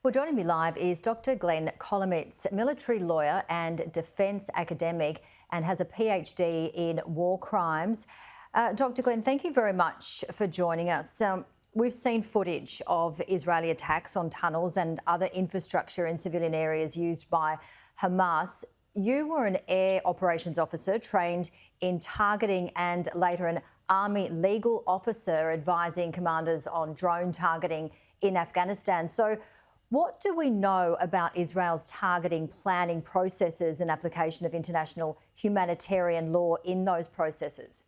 Well, joining me live is Dr Glenn Kolomeitz, military lawyer and defence academic, and has a PhD in war crimes. Dr Glenn, thank you very much for joining us. We've seen footage of Israeli attacks on tunnels and other infrastructure in civilian areas used by Hamas. You were an air operations officer trained in targeting and later an army legal officer advising commanders on drone targeting in Afghanistan. So what do we know about Israel's targeting, planning processes and application of international humanitarian law in those processes?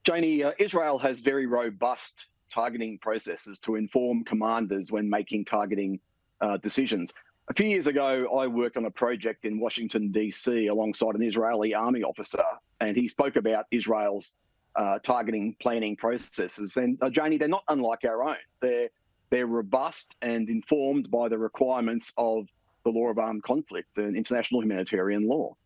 Janie, Israel has very robust targeting processes to inform commanders when making targeting decisions. A few years ago, I worked on a project in Washington, D.C. alongside an Israeli army officer, and he spoke about Israel's targeting planning processes. And Janie, they're not unlike our own. They're robust and informed by the requirements of the law of armed conflict and international humanitarian law.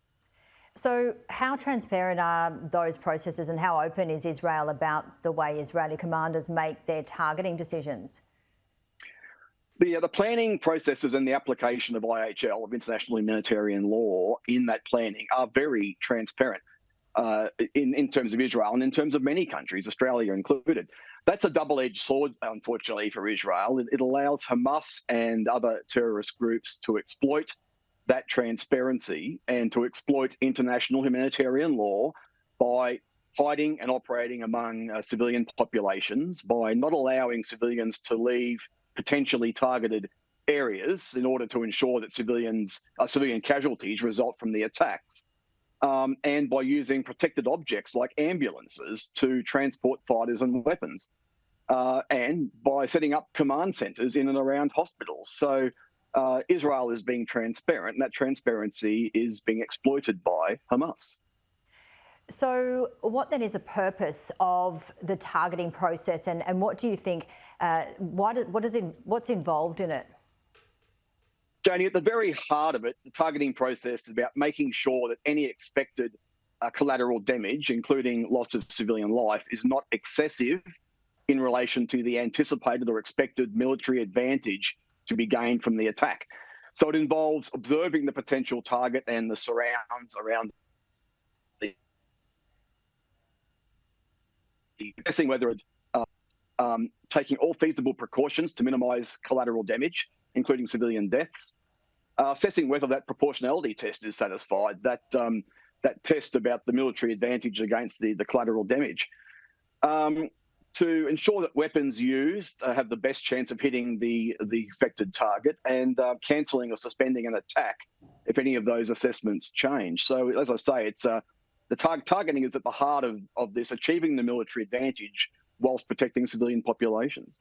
So how transparent are those processes and how open is Israel about the way Israeli commanders make their targeting decisions? The planning processes and the application of IHL, of international humanitarian law, in that planning are very transparent in terms of Israel and in terms of many countries, Australia included. That's a double-edged sword, unfortunately, for Israel. It allows Hamas and other terrorist groups to exploit that transparency and to exploit international humanitarian law by hiding and operating among civilian populations, by not allowing civilians to leave potentially targeted areas in order to ensure that civilian casualties result from the attacks, and by using protected objects like ambulances to transport fighters and weapons, and by setting up command centres in and around hospitals. So Israel is being transparent, and that transparency is being exploited by Hamas. So what then is the purpose of the targeting process, and what do you think, what's involved in it? Janie, at the very heart of it, the targeting process is about making sure that any expected collateral damage, including loss of civilian life, is not excessive in relation to the anticipated or expected military advantage to be gained from the attack. So it involves observing the potential target and the surrounds around assessing whether it's taking all feasible precautions to minimise collateral damage, including civilian deaths, assessing whether that proportionality test is satisfied, that test about the military advantage against the collateral damage, to ensure that weapons used have the best chance of hitting the expected target, and cancelling or suspending an attack if any of those assessments change. So, as I say, it's the targeting is at the heart of this, achieving the military advantage whilst protecting civilian populations.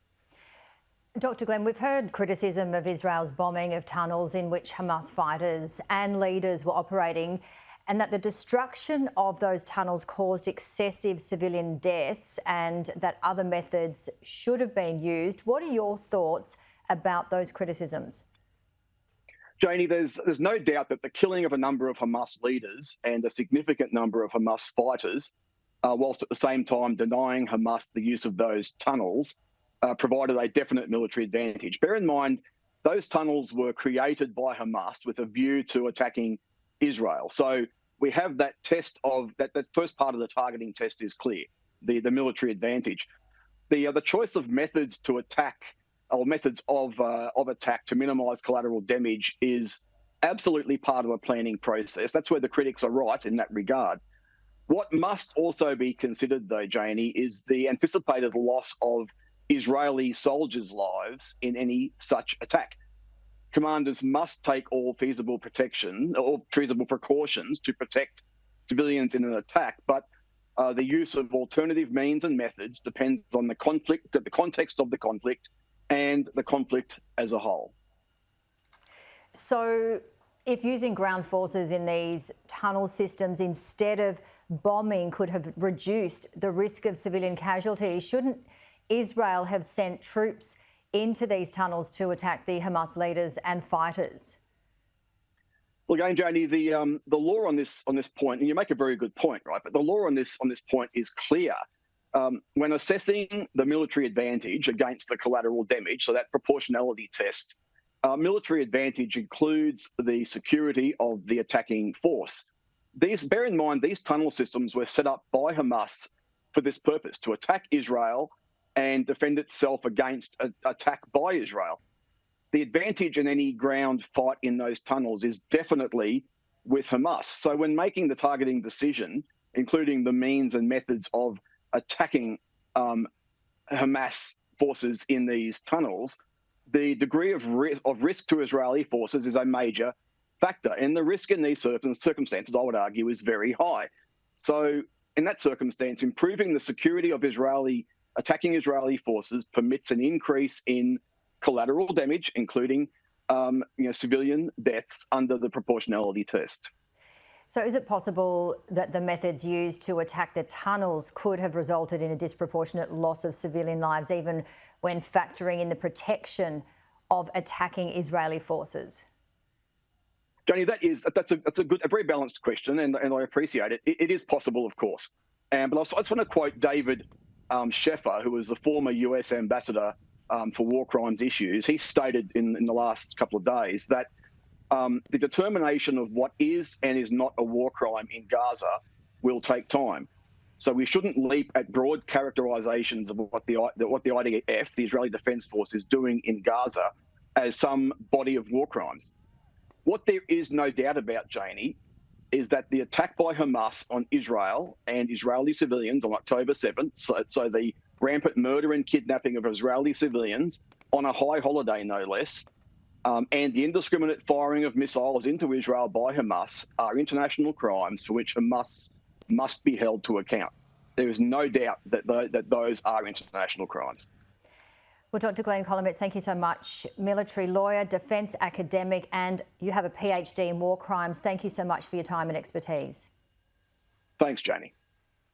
Dr Glenn, we've heard criticism of Israel's bombing of tunnels in which Hamas fighters and leaders were operating, and that the destruction of those tunnels caused excessive civilian deaths and that other methods should have been used. What are your thoughts about those criticisms? Janie, there's no doubt that the killing of a number of Hamas leaders and a significant number of Hamas fighters, whilst at the same time denying Hamas the use of those tunnels, provided a definite military advantage. Bear in mind, those tunnels were created by Hamas with a view to attacking Israel. So we have that test of that first part of the targeting test is clear, the military advantage. The choice of methods to attack, or methods of attack to minimise collateral damage, is absolutely part of the planning process. That's where the critics are right in that regard. What must also be considered, though, Janie, is the anticipated loss of Israeli soldiers' lives in any such attack. Commanders must take all feasible precautions to protect civilians in an attack, but the use of alternative means and methods depends on the context of the conflict, and the conflict as a whole. So if using ground forces in these tunnel systems instead of bombing could have reduced the risk of civilian casualties, shouldn't Israel have sent troops into these tunnels to attack the Hamas leaders and fighters? Well, again, Janie, the law on this point, and you make a very good point, right? But the law on this point is clear. When assessing the military advantage against the collateral damage, so that proportionality test, military advantage includes the security of the attacking force. Bear in mind, these tunnel systems were set up by Hamas for this purpose, to attack Israel and defend itself against an attack by Israel. The advantage in any ground fight in those tunnels is definitely with Hamas. So when making the targeting decision, including the means and methods of attacking Hamas forces in these tunnels, the degree of risk to Israeli forces is a major factor. And the risk in these circumstances, I would argue, is very high. So in that circumstance, improving the security of attacking Israeli forces permits an increase in collateral damage, including civilian deaths under the proportionality test. So is it possible that the methods used to attack the tunnels could have resulted in a disproportionate loss of civilian lives, even when factoring in the protection of attacking Israeli forces? Joni, that's a very balanced question, and I appreciate it. It is possible, of course. But I just want to quote David Sheffer, who was the former US ambassador for war crimes issues. He stated in the last couple of days that the determination of what is and is not a war crime in Gaza will take time. So we shouldn't leap at broad characterizations of what the IDF, the Israeli Defense Force, is doing in Gaza as some body of war crimes. What there is no doubt about, Janie, is that the attack by Hamas on Israel and Israeli civilians on October 7th, so the rampant murder and kidnapping of Israeli civilians on a high holiday, no less, and the indiscriminate firing of missiles into Israel by Hamas are international crimes for which Hamas must be held to account. There is no doubt that those are international crimes. Well, Dr Glenn Kolomeitz, thank you so much. Military lawyer, defence academic, and you have a PhD in war crimes. Thank you so much for your time and expertise. Thanks, Janie.